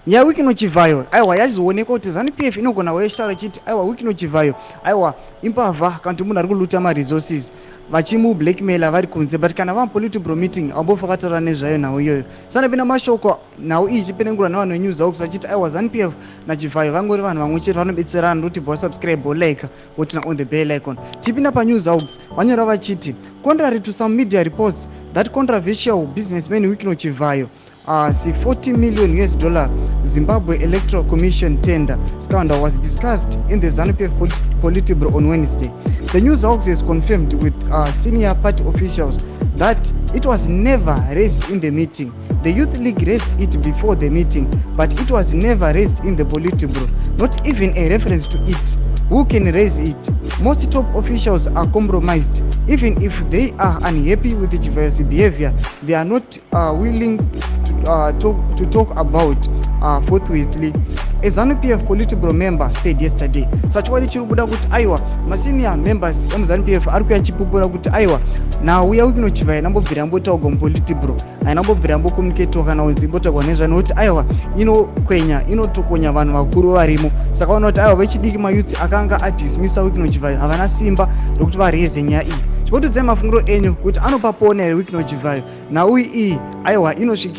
nyaya wiki inochivhayo aiwa yachizoonekwa kuti ZANU-PF inogona kushtaura chiti aiwa wiki inochivhayo aiwa imbavha kana kuti munhu ari kuluta maresources vachimublackmaila vari kunze, but kana vamupolitibro meeting ambofa vakataura nezvayo nhau iyoyo. Sanapinda mashoko nhau iyi ichipenengurwa navanhu venews hawks vachiti aiwa ZANU-PF nachivhayo vangori vanhu vamwe chete vanobetserana ndokuti subscribe like wotina on the bell icon. Tipinda panews hawks vanyora vachiti contrary to some media reports that controversial businessman wiki inochivhayo $40 million Zimbabwe Electoral Commission tender scandal was discussed in the ZANU-PF Politburo on Wednesday. The news hawks has confirmed with senior party officials that it was never raised in the meeting. The Youth League raised it before the meeting, but it was never raised in the Politburo, not even a reference to it. Who can raise it? Most top officials are compromised. Even if they are unhappy with the Chivhayo's behavior, they are not willing to talk about forthwithly. A ZANU-PF Politburo member said yesterday. Sachiwadi chiri kubuda kuti aiwa masenior members emuZANU-PF ari kuuya chipupura kuti aiwa nauya wiki inochivhayo nambobvira ambotaurwa muPolitburo ainambobvira ambokomuniketiwa kana kunzi imbotaurwa nezvano kuti aiwa inotokonya vanhu vakuru varimo. Saka vanoona kuti aiwa vechidiki mayuthi akanga adismisa wiki inochivhayo havana simba rokuti vareze nyaya iyi. Chipotudzai mafungiro enyu kuti anopapona here wiki inochivhayo nhau iyi aiwa inosvike